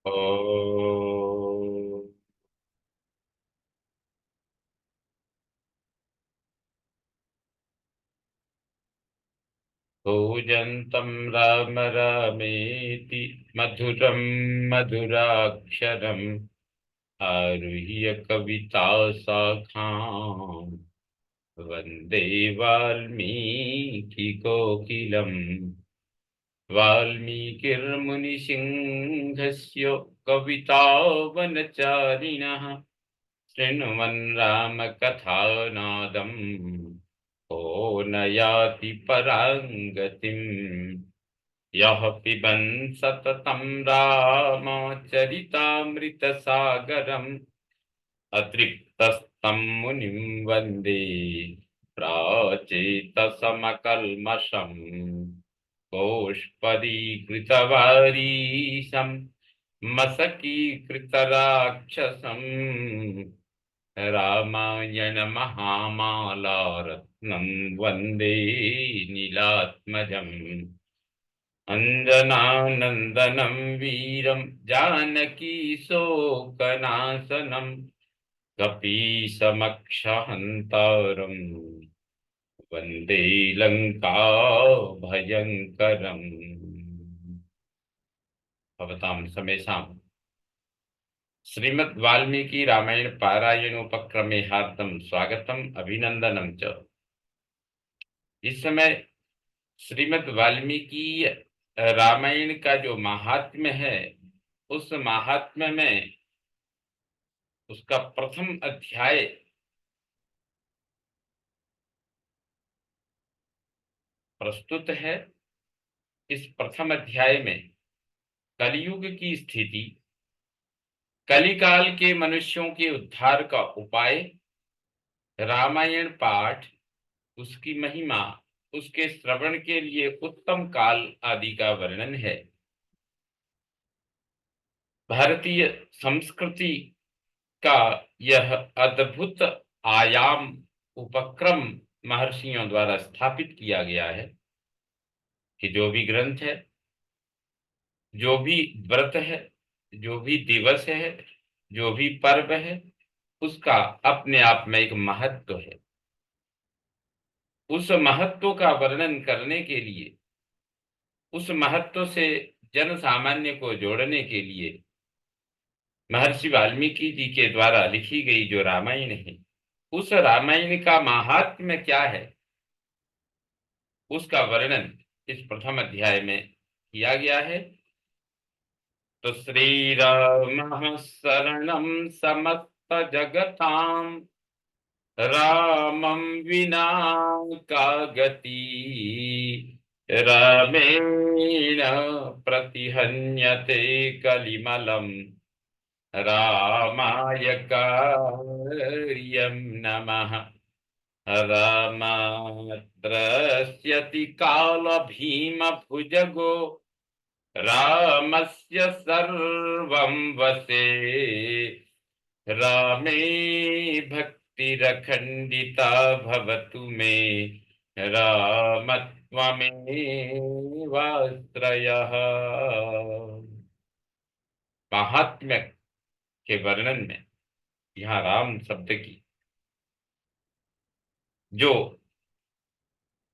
ओ कूजन्तं राम रामेति मधुरं मधुराक्षरम् आरुह्य कविता शाखाम् वन्दे वाल्मीकिकोकिलम् वाल्मीकिर्मुनिसिंहस्य कवितावनचारिणः शृण्वन् रामकथानादम् को न याति परां गतिम्। यः पिबन् सततं रामचरितामृतसागरम् अतृप्तस्तं मुनिं वन्दे प्राचेतसमकल्मषम्। गोष्पदीकृतवारीशं मशकीकृतराक्षसम् रामायण महामालारत्नं वन्दे नीलात्मजम्। अञ्जनानन्दनं वीरं जानकी शोकनाशनं कपीशमक्षहन्तारं वन्दे लङ्का भयङ्करम्। भवतां समेषां श्रीमद् वाल्मीकि रामायण पारायणोपक्रमे हार्दं स्वागतम अभिनंदनम च। इस समय श्रीमद् वाल्मीकि रामायण का जो महात्म्य है, उस महात्म्य में उसका प्रथम अध्याय प्रस्तुत है। इस प्रथम अध्याय में कलयुग की स्थिति, कलिकाल के मनुष्यों के उद्धार का उपाय, रामायण पाठ, उसकी महिमा, उसके श्रवण के लिए उत्तम काल आदि का वर्णन है। भारतीय संस्कृति का यह अद्भुत आयाम उपक्रम महर्षियों द्वारा स्थापित किया गया है कि जो भी ग्रंथ है, जो भी व्रत है, जो भी दिवस है, जो भी पर्व है, उसका अपने आप में एक महत्व है। उस महत्व का वर्णन करने के लिए, उस महत्व से जन सामान्य को जोड़ने के लिए महर्षि वाल्मीकि जी के द्वारा लिखी गई जो रामायण है, उस रामायण का महात्म्य क्या है, उसका वर्णन इस प्रथम अध्याय में किया गया है। तो श्री राम शरणम समस्त जगताम रामं विना का गति रामेण प्रतिहन्यते कलिमलम् रामाय कार्यं नमः। रामात्रस्यति काल भीम भुजगो रामस्य सर्वं वशे रामे भक्तिरखण्डिता भवतु मे रामत्वमेवाश्रयः। महात्म्य के वर्णन में यहाँ राम शब्द की जो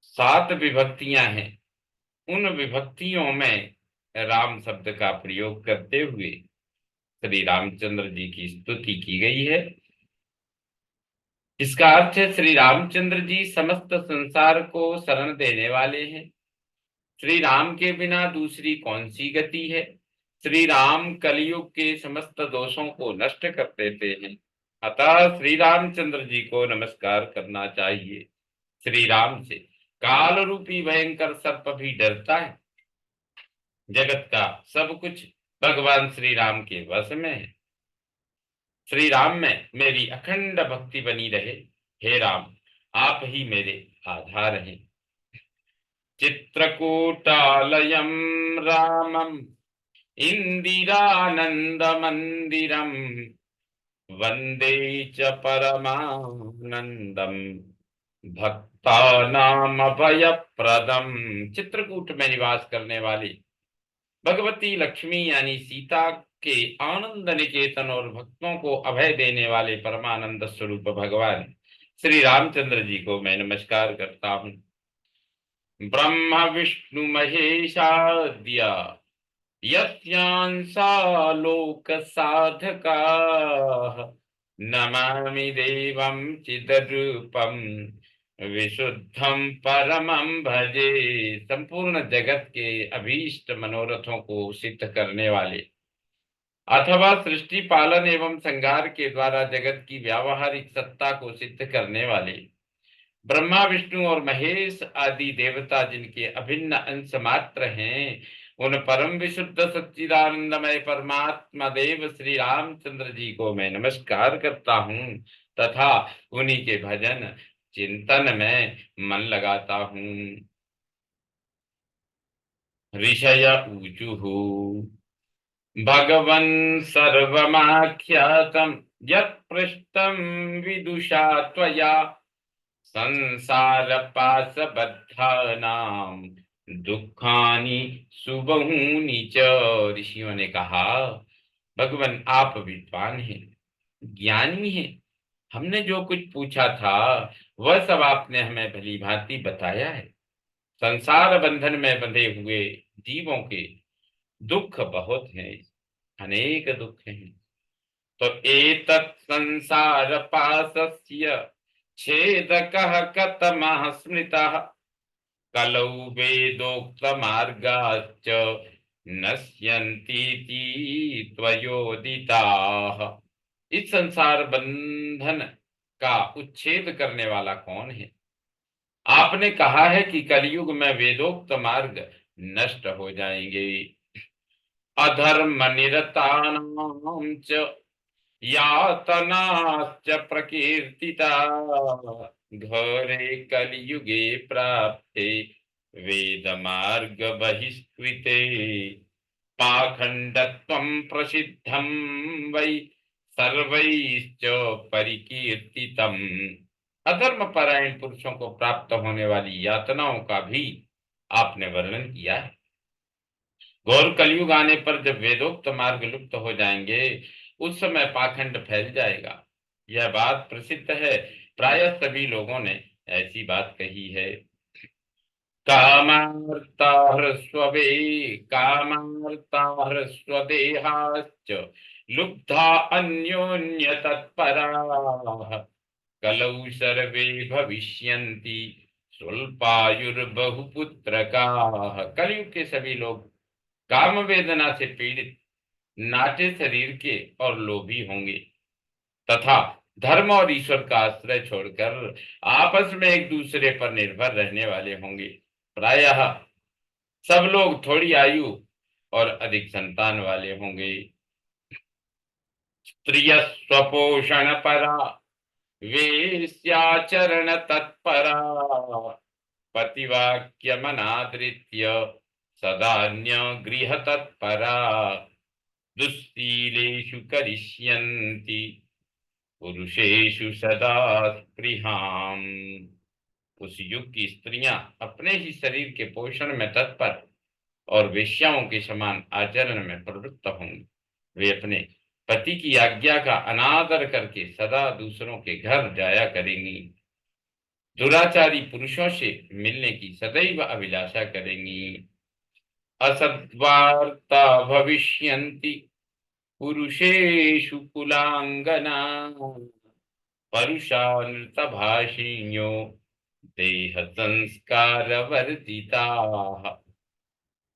7 विभक्तियां हैं, उन विभक्तियों में राम शब्द का प्रयोग करते हुए श्री रामचंद्र जी की स्तुति की गई है। इसका अर्थ है श्री रामचंद्र जी समस्त संसार को शरण देने वाले हैं। श्री राम के बिना दूसरी कौन सी गति है। श्री राम कलयुग के समस्त दोषों को नष्ट कर देते हैं। अतः श्री रामचंद्र जी को नमस्कार करना चाहिए। श्री राम से काल रूपी भयंकर सर्प भी डरता है। जगत का सब कुछ भगवान श्री राम के वश में है। श्री राम में मेरी अखंड भक्ति बनी रहे। हे राम, आप ही मेरे आधार हैं। चित्रकूटालयं रामं इंदिरानंद मंदिरम वंदे च परमानंदम भक्तानाम अभयप्रदम। चित्रकूट में निवास करने वाली भगवती लक्ष्मी यानी सीता के आनंद निकेतन और भक्तों को अभय देने वाले परमानंद स्वरूप भगवान श्री रामचंद्र जी को मैं नमस्कार करता हूँ। ब्रह्म विष्णु महेशाद्य यस्यांसा लोक साधका नमामि देवं चिद्रूपम विशुद्धम परमं भजे। संपूर्ण जगत के अभीष्ट मनोरथों को सिद्ध करने वाले अथवा सृष्टि पालन एवं संहार के द्वारा जगत की व्यावहारिक सत्ता को सिद्ध करने वाले ब्रह्मा विष्णु और महेश आदि देवता जिनके अभिन्न अंश मात्र हैं, उन परम विशुद्ध सच्चिदानंदमय परमात्मा देव श्री रामचंद्र जी को मैं नमस्कार करता हूँ तथा उन्हीं के भजन चिंतन में मन लगाता हूँ। ऋषय ऊचुः भगवन् सर्वमाख्यातं यत्पृष्टं विदुषा त्वया संसार पाशबद्धानां दुखानि सुबहूनि च। ऋषियों ने कहा, भगवान आप विद्वान हैं, ज्ञानी हैं। हमने जो कुछ पूछा था वह सब आपने हमें भली भांति बताया है। संसार बंधन में बंधे हुए जीवों के दुख बहुत हैं, अनेक दुख हैं। तो एतत् संसार पाशस्य छेदकः कतमः स्मृतः कलौ वेदोक्त मार्गाश्च नश्यन्तीति त्वयोदिताः। इस संसार बंधन का उच्छेद करने वाला कौन है? आपने कहा है कि कलयुग में वेदोक्त मार्ग नष्ट हो जाएंगे। अधर्म निरतानां च यातनाश्च प्रकीर्तिता घोरे कलियुगे प्राप्ते वेद मार्ग बहिष्कृते पाखंडत्वं प्रसिद्धं वै सर्वैश्च परिकीर्तितम्। अधर्म परायण पुरुषों को प्राप्त होने वाली यातनाओं का भी आपने वर्णन किया है। घोर कलयुग आने पर जब वेदोक्त मार्ग लुप्त हो जाएंगे उस समय पाखंड फैल जाएगा। यह बात प्रसिद्ध है, प्रायः सभी लोगों ने ऐसी बात कही है। कामार्ताहृस्वे कामार्ताहृस्वदेहाश्च लुब्धा अन्योन्य तत्पराः कलौ सर्वे भविष्यन्ति स्वल्पायुर्बहुपुत्रकाः। कलयुग के सभी लोग काम वेदना से पीड़ित, नाटे शरीर के और लोभी होंगे तथा धर्म और ईश्वर का आश्रय छोड़कर आपस में एक दूसरे पर निर्भर रहने वाले होंगे। प्रायः सब लोग थोड़ी आयु और अधिक संतान वाले होंगे। स्त्रिय स्वपोषण परा वेश्याचरण तत्परा पतिवाक्य मनादृत्य सदान्य गृह तत्परा दुस्सीलेषु करिष्यन्ति पुरुषेषु सदा स्पृहाम्। उस युग की स्त्रियां अपने ही शरीर के पोषण में तत्पर और वेश्याओं के समान आचरण में प्रवृत्त होंगी। वे अपने पति की आज्ञा का अनादर करके सदा दूसरों के घर जाया करेंगी। दुराचारी पुरुषों से मिलने की सदैव अभिलाषा करेंगी। असद्वार्ता भविष्यन्ति पुरुषेषु कुलांगना परुषा नृतभाषिण्यो देह संस्कार वर्जिता।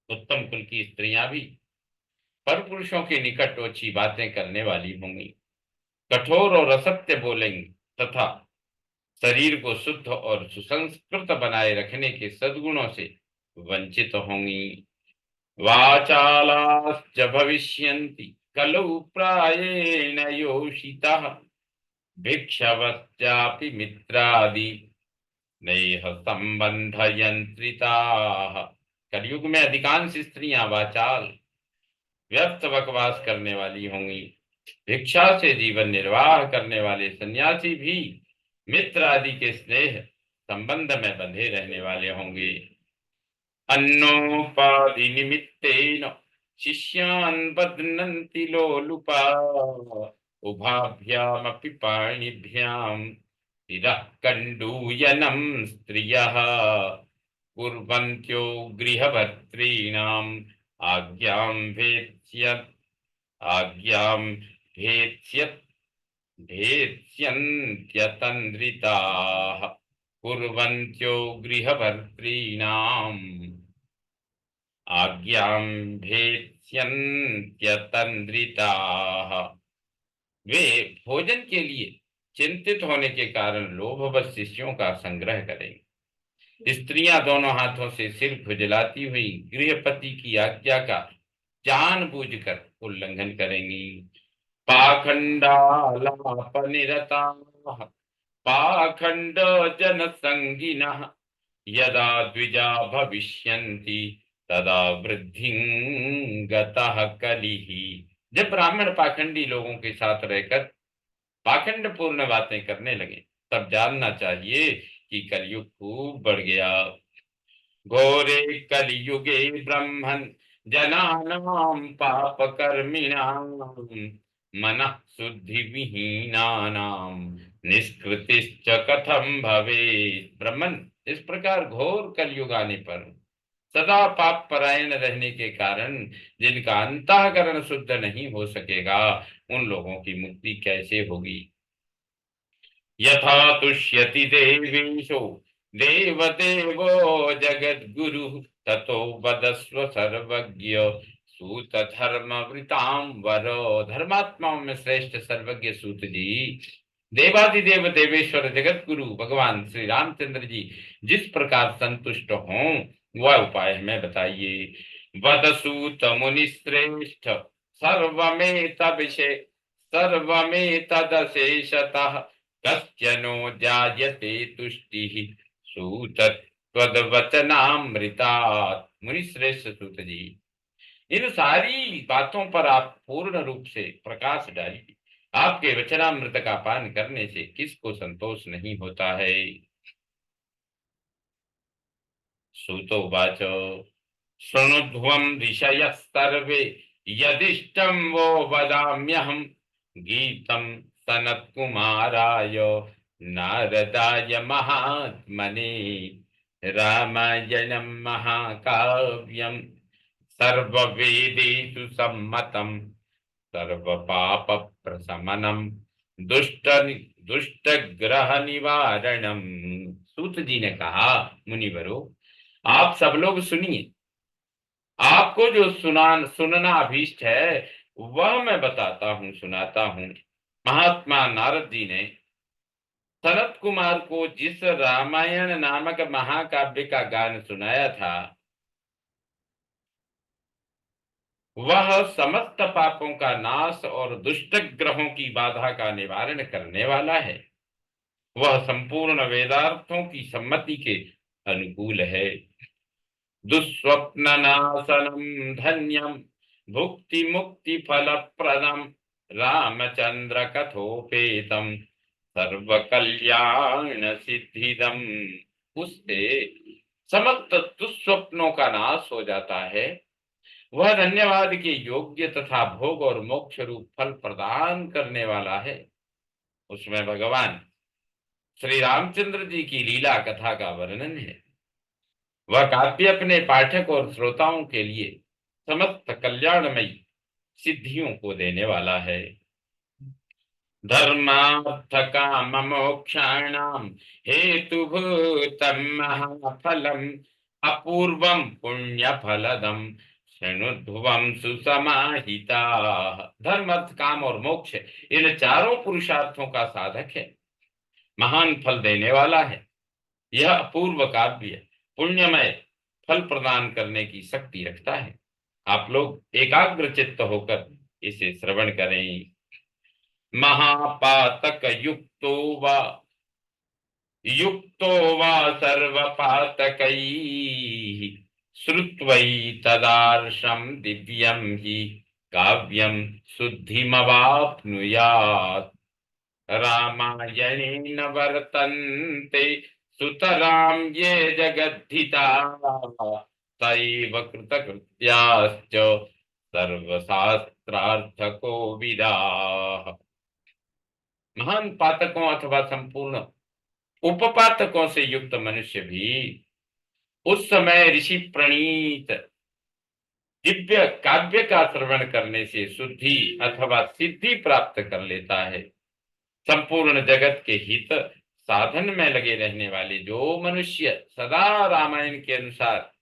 उत्तम कुल की स्त्रियां भी पर पुरुषों के निकट ओछी बातें करने वाली होंगी, कठोर और असत्य बोलेंगी तथा शरीर को शुद्ध और सुसंस्कृत बनाए रखने के सद्गुणों से वंचित होंगी। वाचालाश्च भविष्यन्ति कलौ प्रायेण योषिताः भिक्षवश्चापि मित्रादि नेह संबंध यंत्रिताः। कलयुग में अधिकांश स्त्रियां वाचाल, व्यर्थ बकवास करने वाली होंगी। भिक्षा से जीवन निर्वाह करने वाले सन्यासी भी मित्र आदि के स्नेह संबंध में बंधे रहने वाले होंगे। अन्नोपाधि निमित्तेन शिष्यान् बध्नन्ति लोलुपा उभाभ्यामपि पाणिभ्यां शिरः कण्डूयनं स्त्रियः कुर्वन्त्यो गृहभर्तॄणाम् आज्ञां भेत्स्य आज्ञां भेत्स्य भेत्स्यन्त्यतन्द्रिताः कुर्वन्त्यो गृहभर्तॄणाम् आज्ञां भेत्स्यन्त्यतन्द्रिताः। वे भोजन के लिए चिंतित होने के कारण लोभवश शिष्यों का संग्रह करेंगे। स्त्रियां दोनों हाथों से सिर खुजलाती हुई गृहपति की आज्ञा का जानबूझकर उल्लंघन करेंगी। पाखंडालापनिरताः पाखंड जन संगिनः यदा द्विजा भविष्यन्ति तदा वृद्धिं गतः कलिः। जब ब्राह्मण पाखंडी लोगों के साथ रहकर पाखंड पूर्ण बातें करने लगे तब जानना चाहिए कि कलयुग खूब बढ़ गया। घोरे कलियुगे ब्रह्मन् जनानां पाप कर्मिणां मनः शुद्धि विहीनानां निष्कृतिश्च कथं भवेत्। ब्रह्मन, इस प्रकार घोर कलयुग आने पर सदा पाप परायण रहने के कारण जिनका अंतःकरण शुद्ध नहीं हो सकेगा उन लोगों की मुक्ति कैसे होगी। यथा तुष्यति देवेशो देवदेवो जगद्गुरु ततो वदस्व सर्वज्ञ सूत धर्मवृतांबर। धर्मात्माओं में श्रेष्ठ सर्वज्ञ सूत जी, देवादिदेव देवेश्वर जगत गुरु भगवान श्री रामचंद्र जी जिस प्रकार संतुष्ट हों वह उपाय हमें बताइए। वदसूत मुनि श्रेष्ठ सर्वमेतदशेषतः कश्चनो जायते तुष्टिः सूत त्वद्वचनामृतात्। मुनि श्रेष्ठ सूत जी, इन सारी बातों पर आप पूर्ण रूप से प्रकाश डालिए। आपके वचनामृत का पान करने से किसको संतोष नहीं होता है। सूतोवाच शृणुध्वं ऋषयः सर्वे यदिष्टं वो वदाम्यहं गीतं सनत्कुमाराय नारदाय महात्मने रामायणं महाकाव्यं सर्ववेदेषु सम्मतं सर्वपाप प्रशमनम दुष्ट दुष्ट ग्रह निवारणम। सूत जी ने कहा, मुनिवरो आप सब लोग सुनिए, आपको जो सुनना अभीष्ट है वह मैं बताता हूँ, सुनाता हूँ। महात्मा नारद जी ने सनत कुमार को जिस रामायण नामक महाकाव्य का गान सुनाया था वह समस्त पापों का नाश और दुष्ट ग्रहों की बाधा का निवारण करने वाला है। वह संपूर्ण वेदार्थों की सम्मति के अनुकूल है। दुस्वप्न नाशनम धन्यम भुक्ति मुक्ति फल प्रदम रामचंद्र कथोपेतम सर्व कल्याण सिद्धिदम। उससे समस्त दुस्वप्नों का नाश हो जाता है। वह धन्यवाद के योग्य तथा भोग और मोक्ष रूप फल प्रदान करने वाला है। उसमें भगवान श्री रामचंद्र जी की लीला कथा का वर्णन है। वह काव्य अपने पाठक और श्रोताओं के लिए समस्त कल्याणमयी सिद्धियों को देने वाला है। धर्मार्थ काम मोक्षाणाम हेतुभूतम महाफलम अपूर्वम पुण्य फलदम शृणुध्वं सुसमाहिता। धर्म अर्थ काम और मोक्ष इन चारों पुरुषार्थों का साधक है, महान फल देने वाला है। यह अपूर्व काव्य पुण्यमय फल प्रदान करने की शक्ति रखता है। आप लोग एकाग्र चित्त होकर इसे श्रवण करें। महापातक युक्तो वा सर्वपातकैः श्रुत्वैतदार्शं दिव्यं हि काव्यं शुद्धिमवाप्नुयात्। रामायणेन वर्तन्ते सुतरां ये जगद्धिताः स एव कृतकृत्याश्च सर्वशास्त्रार्थको विदाः। महान पातकों अथवा संपूर्ण उपपातकों से युक्त मनुष्य भी उस समय ऋषि प्रणीत दिव्य काव्य का श्रवण करने से शुद्धि अथवा सिद्धि प्राप्त कर लेता है। संपूर्ण जगत के हित साधन में लगे रहने वाले जो मनुष्य सदा रामायण के अनुसार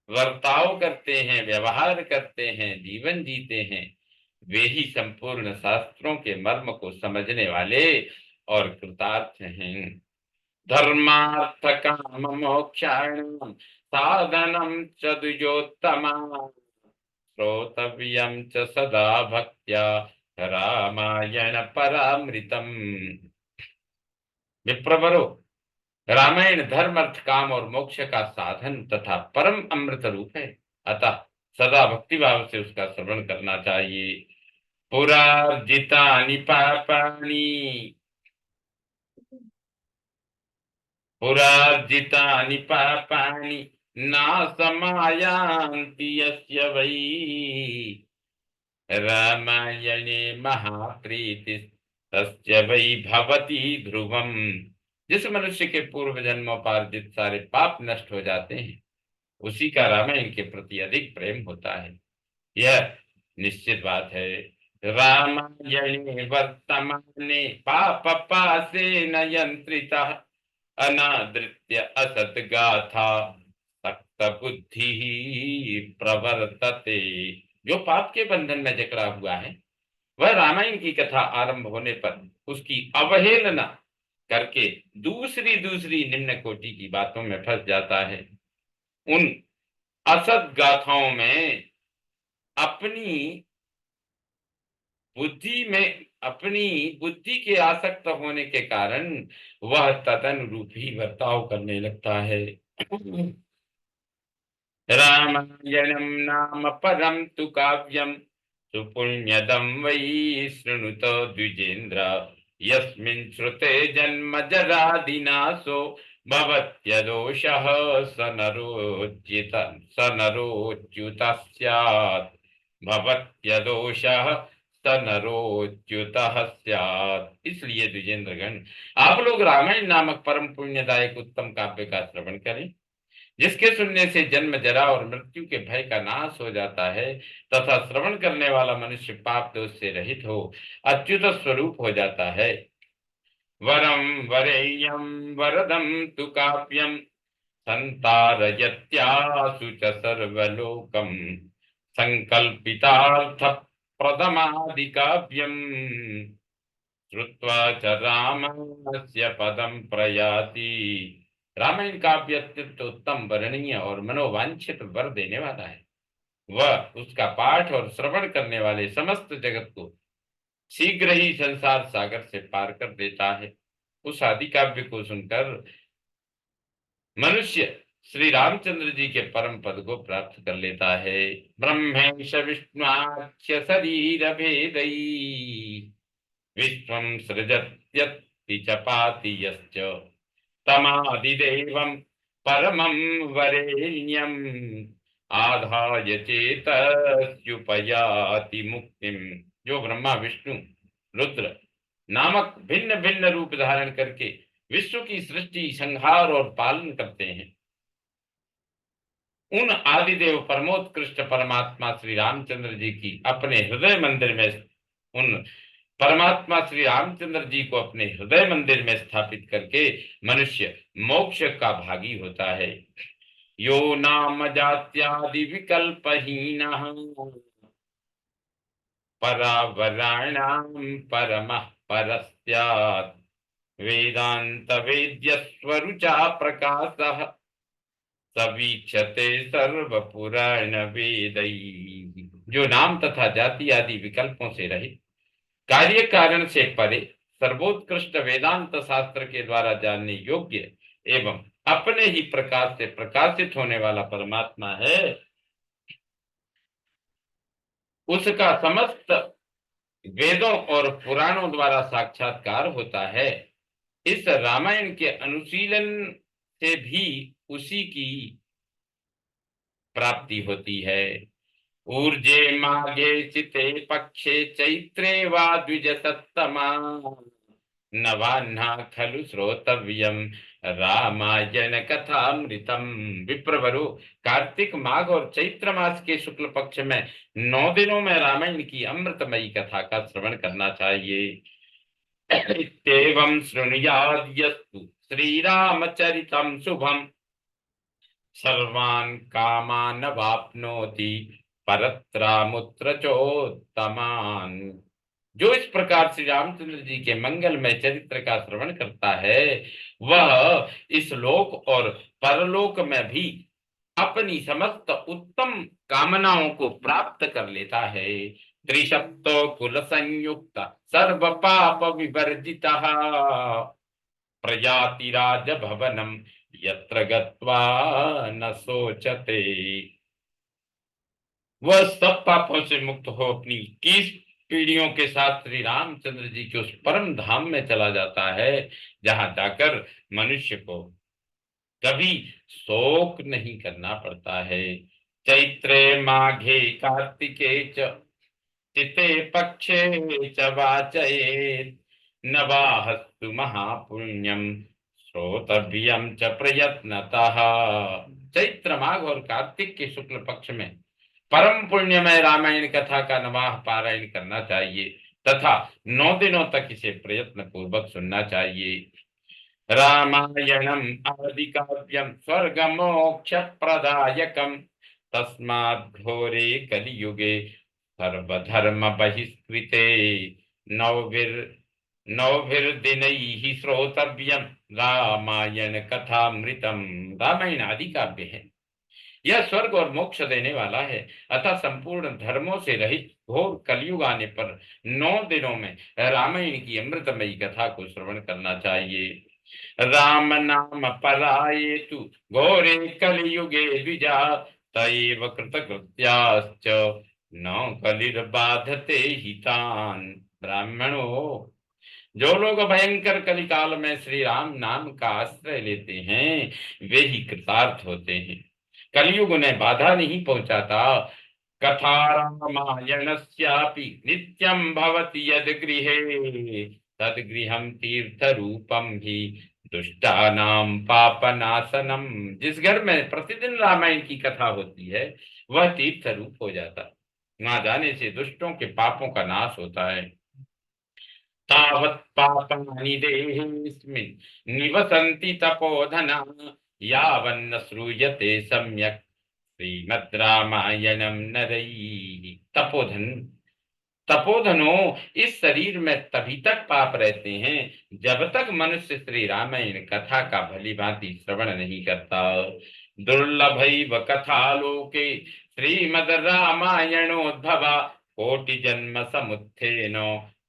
वर्ताव करते हैं, व्यवहार करते हैं, जीवन जीते हैं, वे ही संपूर्ण शास्त्रों के मर्म को समझने वाले और कृतार्थ हैं। धर्मार्थ काम मोक्षाणां साधनं च द्विजोत्तमा श्रोतव्यं च सदा भक्त्या रामायण परामृतम। विप्रवरो, रामायण धर्म अर्थ काम और मोक्ष का साधन तथा परम अमृत रूप है, अतः सदा भक्ति भाव से उसका श्रवण करना चाहिए। पुरार्जितानि पापानि पुरार्जितानि पापानि नाशमायान्ति यस्य वै रामायणे महाप्रीति तस्य वै भवति ध्रुवम्। जिस मनुष्य के पूर्व जन्मों पार्जित सारे पाप नष्ट हो जाते हैं, उसी का रामायण के प्रति अधिक प्रेम होता है, यह निश्चित बात है। रामायणे वर्तमाने पाप पासे न यंत्रितः अनादृत्य असत गाथा सक्त बुद्धि प्रवर्तते। जो पाप के बंधन में जकड़ा हुआ है, वह रामायण की कथा आरंभ होने पर उसकी अवहेलना करके दूसरी दूसरी निम्न कोटि की बातों में फंस जाता है। उन असत गाथाओं में अपनी बुद्धि के आसक्त होने के कारण वह तदनुरूप ही वर्ताव करने लगता है। रामायणं नाम परम तु काव्यम सुपुण्यदं वै शृणुत द्विजेन्द्र यस्मिन् श्रुते जन्म जरादिनाशो भवत्यदोषः स नरोच्युतः स्यात् भवत्यदोषः स नरोच्युतः स्यात्। इसलिए द्विजेंद्रगण, आप लोग रामायण नामक परम पुण्यदायक उत्तम काव्य का श्रवण करें, जिसके सुनने से जन्म जरा और मृत्यु के भय का नाश हो जाता है तथा श्रवण करने वाला मनुष्य पाप दोष से रहित हो अच्युत स्वरूप हो जाता है। वरम वरेय्यम वरदम तु काव्यम संतारयत्यासु च सर्वलोकम संकल्पितार्थ प्रदमादि काव्यम श्रुत्वा च रामस्य पदम प्रयाति। रामायण काव्य अत्यंत उत्तम, वर्णनीय और मनोवांछित वर देने वाला है। वह उसका पाठ और श्रवण करने वाले समस्त जगत को शीघ्र ही संसार सागर से पार कर देता है। उस आदि काव्य को सुनकर मनुष्य श्री रामचंद्र जी के परम पद को प्राप्त कर लेता है। ब्रह्मेश विष्णुआख्य शरीर भेदई विश्वं सृजत्यत्ति च पाति यश्च तमादिदेवं परमं वरेण्यं आधाय चेतस्युपयाति मुक्तिम। जो ब्रह्मा विष्णु रुद्र नामक भिन्न भिन्न रूप धारण करके विश्व की सृष्टि, संहार और पालन करते हैं, उन आदिदेव परमोत्कृष्ट परमात्मा श्री रामचंद्र जी की अपने हृदय मंदिर में उन परमात्मा श्री रामचंद्र जी को अपने हृदय मंदिर में स्थापित करके मनुष्य मोक्ष का भागी होता है। यो नाम जात्यादि विकल्पहीनः परावराणां परमः परस्यात् वेदांत वेद्य स्वरुचा प्रकाशः सवीक्षते सर्व पुराण वेदैः। जो नाम तथा जाति आदि विकल्पों से रहित, कार्य कारण से परे, सर्वोत्कृष्ट वेदांत शास्त्र के द्वारा जानने योग्य एवं अपने ही प्रकाश से प्रकाशित होने वाला परमात्मा है, उसका समस्त वेदों और पुराणों द्वारा साक्षात्कार होता है। इस रामायण के अनुशीलन से भी उसी की प्राप्ति होती है। ऊर्जे माघे चिते पक्षे चैत्रे वा द्विजसत्तमा नवाह्ना खलु श्रोतव्यम रामायण कथामृतम। विप्रवरु, कार्तिक माघ और चैत्र मास के शुक्ल पक्ष में 9 दिनों में रामायण की अमृतमयी कथा का श्रवण करना चाहिए। इत्येवं शृणुयाद् यस्तु श्रीरामचरितं शुभम सर्वान् कामान् वाप्नोति परत्रामुत्र चोत्तमान्। जो इस प्रकार श्री रामचंद्र जी के मंगलमय चरित्र का श्रवण करता है, वह इस लोक और परलोक में भी अपनी समस्त उत्तम कामनाओं को प्राप्त कर लेता है। त्रिशप्तो कुल संयुक्त सर्व पाप विवर्जिता प्रयाति राज भवनम यत्र गत्वा न सोचते। वह सब पापों से मुक्त हो अपनी 21 पीढ़ियों के साथ श्री रामचंद्र जी के उस परम धाम में चला जाता है, जहां जाकर मनुष्य को कभी शोक नहीं करना पड़ता है। चैत्रे माघे कार्तिके च चिते पक्षे च वाचयेत् नवाहस्तु महापुण्यम श्रोतव्यम च प्रयत्नतः। चैत्र माघ और कार्तिक के शुक्ल पक्ष में परम पुण्यमय रामायण कथा का नवाह पारायण करना चाहिए तथा 9 दिनों तक इसे प्रयत्न पूर्वक सुनना चाहिए। रामायणम आदि काव्यम स्वर्ग मोक्ष प्रदायकम तस्माद् घोरे कलियुगे सर्वधर्म बहिष्कृते नवभिर् नवभिर्दिनैः श्रोतव्यम रामायण कथामृतम। रामायण आदि काव्य है, यह स्वर्ग और मोक्ष देने वाला है, अतः संपूर्ण धर्मों से रहित घोर कलयुग आने पर 9 दिनों में रामायण की अमृतमयी कथा को श्रवण करना चाहिए। राम नाम परायेतु घोरे कलियुगे द्विजा तैव कृतकृत्याश्च न कलिर्बाधते हितान्। ब्राह्मणों, जो लोग भयंकर कलिकाल में श्री राम नाम का आश्रय लेते हैं, वे ही कृतार्थ होते हैं। कलयुग उन्हें बाधा नहीं पहुंचाता। कथा रामायणस्यापि नित्यं भवति यद गृहे तद गृहं तीर्थ रूपम ही दुष्टानाम पापनाशनम। जिस घर में प्रतिदिन रामायण की कथा होती है, वह तीर्थ रूप हो जाता। वहां जाने से दुष्टों के पापों का नाश होता है। तावत् पापानि देहेऽस्मिन् निवसन्ति तपोधना यावन्न श्रूयते सम्यक् श्रीमद् रामायणं नरैः। तपोधनो, इस शरीर में तभी तक पाप रहते हैं जब तक मनुष्य श्री रामायण कथा का भली भांति श्रवण नहीं करता। दुर्लभैव कथा लोके श्रीमद् रामायणोद्भवा कोटि जन्म समुत्थेन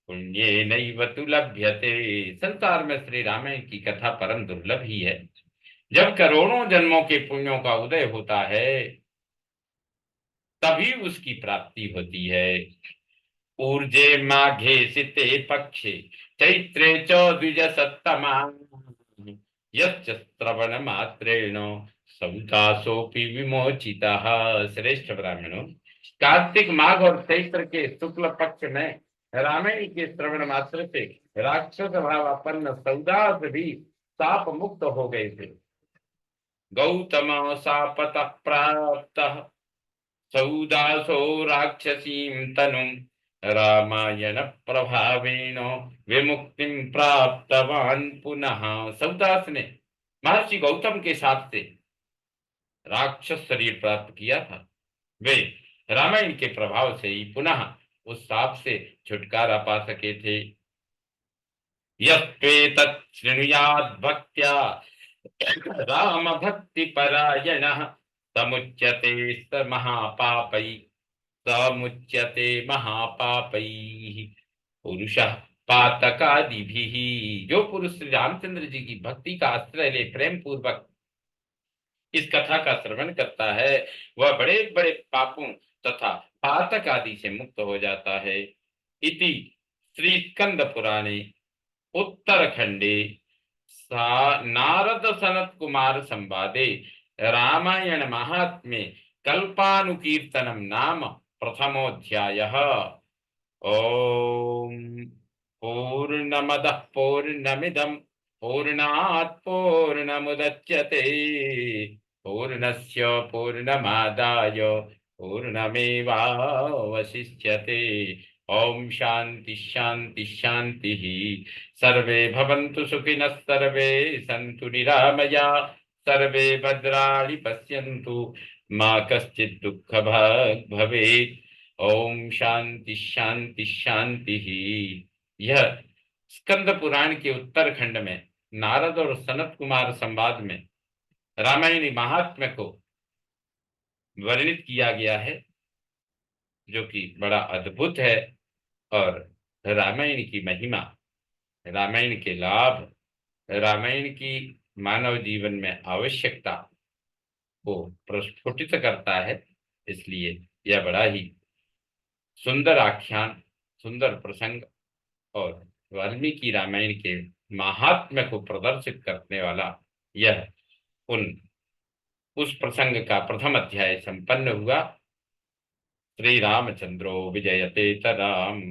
पुण्येनैव तु लभ्यते। संसार में श्री रामायण की कथा परम दुर्लभ ही है। जब करोड़ों जन्मों के पुण्यों का उदय होता है, तभी उसकी प्राप्ति होती है। ऊर्जे माघे सिते पक्षे चैत्रे च द्विजसत्तमा यश्च श्रवण मात्रेण सौदासोऽपि विमोचितः। श्रेष्ठ ब्राह्मणों, कार्तिक माघ और चैत्र के शुक्ल पक्ष में रामायण के श्रवण मात्र से राक्षस भावापन्न सौदास भी शाप मुक्त हो गए थे। गौतम शापतः प्राप्तः सौदासो राक्षसीं तनुं रामायण प्रभावेण विमुक्तिं प्राप्तवान् पुनः। सौदास ने महर्षि गौतम के साथ से राक्षस शरीर प्राप्त किया था। वे रामायण के प्रभाव से ही पुनः उस शाप से छुटकारा पा सके थे। यस्त्वेतत् शृणुयात् भक्त्या राम भक्ति परायणः समुच्यते समुच्यते महापापैः पुरुषः पातकादिभिः। जो पुरुष श्री रामचंद्र जी की भक्ति का आश्रय ले प्रेम पूर्वक इस कथा का श्रवण करता है, वह बड़े बड़े पापों तथा पातक आदि से मुक्त हो जाता है। इति श्री स्कंद पुराणे उत्तरखंडे नारद सनत कुमार संवादे रामायण महात्म्ये कल्पानुकीर्तनम नाम प्रथमोऽध्यायः। ओम पूर्णमदः पूर्णमिदं पूर्णात् पूर्णमुदच्यते पूर्णस्य पूर्णमादाय पूर्णमेवावशिष्यते। ओम शांति शांति शांति। सर्वे भवन्तु सुखिनः सर्वे सन्तु निरामया सर्वे भद्राणि पश्यन्तु मा कश्चित् दुःखभाग् भवेत्। ओम शांति शांति शांति। यह स्कंद पुराण के उत्तरखंड में नारद और सनत कुमार संवाद में रामायणी महात्म्य को वर्णित किया गया है, जो कि बड़ा अद्भुत है। और रामायण की महिमा, रामायण के लाभ, रामायण की मानव जीवन में आवश्यकता को प्रस्फुटित करता है। इसलिए यह बड़ा ही सुंदर आख्यान, सुंदर प्रसंग और वाल्मीकि रामायण के महात्म्य को प्रदर्शित करने वाला यह उन उस प्रसंग का प्रथम अध्याय संपन्न हुआ। श्री रामचंद्रो विजयते तराम।